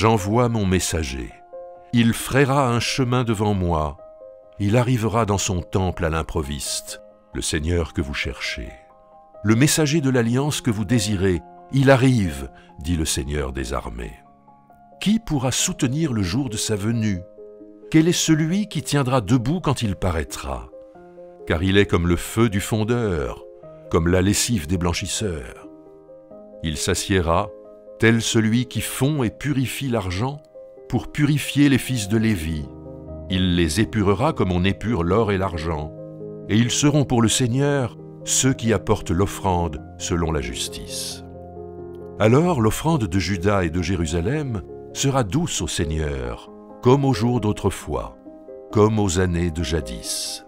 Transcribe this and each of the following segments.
j'envoie mon messager. Il frayera un chemin devant moi. Il arrivera dans son temple à l'improviste, le Seigneur que vous cherchez. Le messager de l'alliance que vous désirez, il arrive, dit le Seigneur des armées. Qui pourra soutenir le jour de sa venue? Quel est celui qui tiendra debout quand il paraîtra? Car il est comme le feu du fondeur, comme la lessive des blanchisseurs. Il s'assiera, tel celui qui fond et purifie l'argent, pour purifier les fils de Lévi. Il les épurera comme on épure l'or et l'argent, et ils seront pour le Seigneur ceux qui apportent l'offrande selon la justice. Alors l'offrande de Juda et de Jérusalem sera douce au Seigneur, comme aux jours d'autrefois, comme aux années de jadis.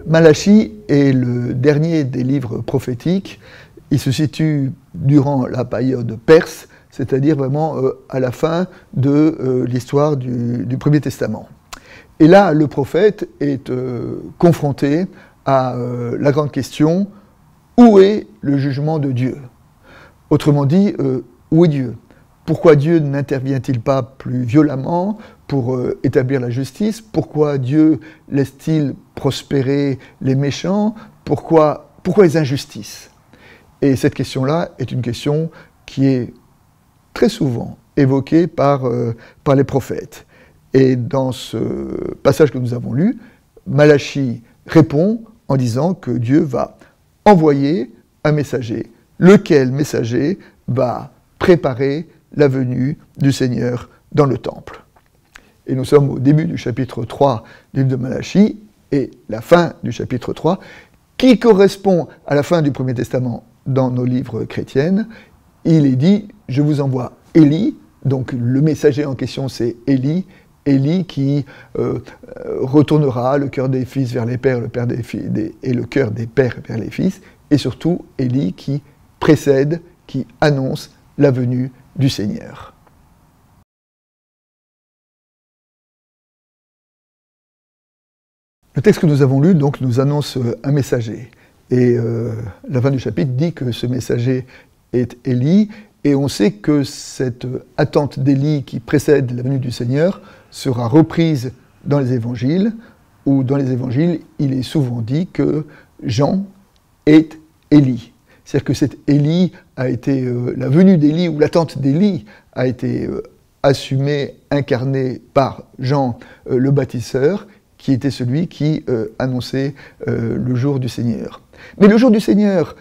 Malachie est le dernier des livres prophétiques. Il se situe durant la période perse, c'est-à-dire vraiment à la fin de l'histoire du Premier Testament. Et là, le prophète est confronté à la grande question, où est le jugement de Dieu? Autrement dit, où est Dieu? Pourquoi Dieu n'intervient-il pas plus violemment pour établir la justice? Pourquoi Dieu laisse-t-il prospérer les méchants? Pourquoi les injustices? Et cette question-là est une question qui est très souvent évoquée par les prophètes. Et dans ce passage que nous avons lu, Malachie répond en disant que Dieu va envoyer un messager, lequel messager va préparer la venue du Seigneur dans le temple. Et nous sommes au début du chapitre 3 du livre de Malachie, et la fin du chapitre 3, qui correspond à la fin du Premier Testament dans nos livres chrétiennes. Il est dit, je vous envoie Élie, donc le messager en question c'est Élie qui retournera le cœur des fils vers les pères, et le cœur des pères vers les fils, et surtout Élie qui précède, qui annonce la venue du Seigneur. Le texte que nous avons lu donc nous annonce un messager. Et la fin du chapitre dit que ce messager est Élie, et on sait que cette attente d'Élie qui précède la venue du Seigneur sera reprise dans les évangiles, où dans les évangiles, il est souvent dit que Jean est Élie. C'est-à-dire que cette Élie a été, la venue d'Élie, ou l'attente d'Élie a été assumée, incarnée par Jean le baptiseur, qui était celui qui annonçait le jour du Seigneur. Mais le jour du Seigneur,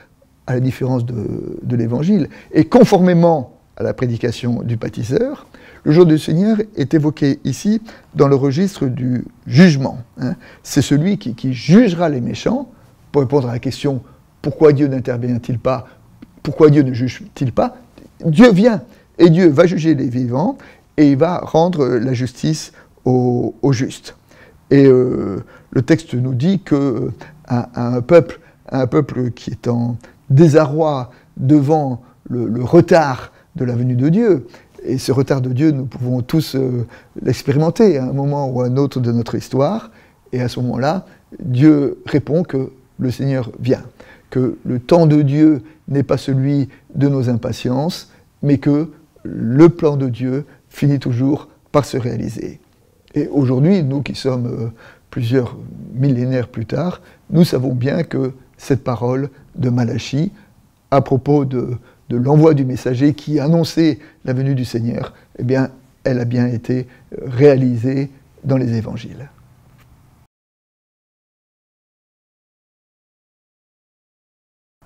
à la différence de l'Évangile, et conformément à la prédication du baptiseur, le jour du Seigneur est évoqué ici dans le registre du jugement. C'est celui qui jugera les méchants, pour répondre à la question « Pourquoi Dieu n'intervient-il pas? Pourquoi Dieu ne juge-t-il pas ?» Dieu vient, et Dieu va juger les vivants, et il va rendre la justice aux justes. Et le texte nous dit qu'un peuple qui est en désarroi devant le retard de la venue de Dieu, et ce retard de Dieu, nous pouvons tous l'expérimenter à un moment ou à un autre de notre histoire, et à ce moment-là, Dieu répond que le Seigneur vient, que le temps de Dieu n'est pas celui de nos impatiences, mais que le plan de Dieu finit toujours par se réaliser. Et aujourd'hui, nous qui sommes plusieurs millénaires plus tard, nous savons bien que cette parole de Malachie, à propos de l'envoi du messager qui annonçait la venue du Seigneur, eh bien, elle a bien été réalisée dans les évangiles.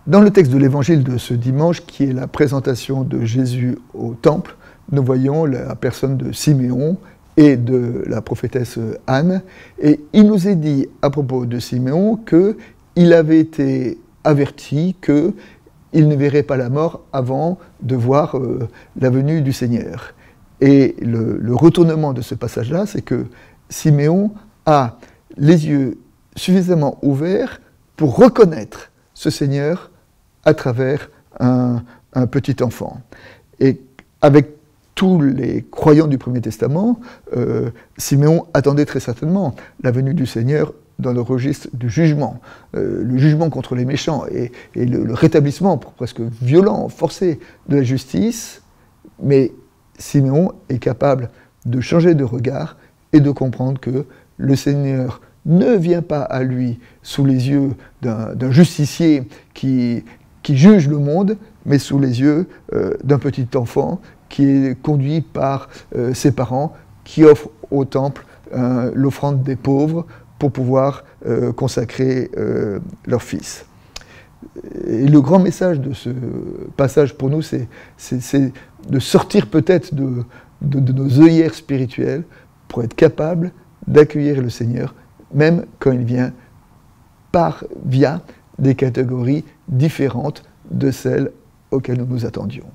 Dans le texte de l'évangile de ce dimanche, qui est la présentation de Jésus au temple, nous voyons la personne de Siméon et de la prophétesse Anne, et il nous est dit à propos de Siméon qu'il avait été averti qu'il ne verrait pas la mort avant de voir la venue du Seigneur. Et le retournement de ce passage-là, c'est que Siméon a les yeux suffisamment ouverts pour reconnaître ce Seigneur à travers un petit enfant. Et avec tous les croyants du Premier Testament, Siméon attendait très certainement la venue du Seigneur dans le registre du jugement, le jugement contre les méchants et le rétablissement presque violent, forcé de la justice. Mais Siméon est capable de changer de regard et de comprendre que le Seigneur ne vient pas à lui sous les yeux d'un justicier qui juge le monde, mais sous les yeux d'un petit enfant qui est conduit par ses parents, qui offre au temple l'offrande des pauvres pour pouvoir consacrer leur fils. Et le grand message de ce passage pour nous, c'est de sortir peut-être de nos œillères spirituelles pour être capable d'accueillir le Seigneur, même quand il vient via des catégories différentes de celles auxquelles nous nous attendions.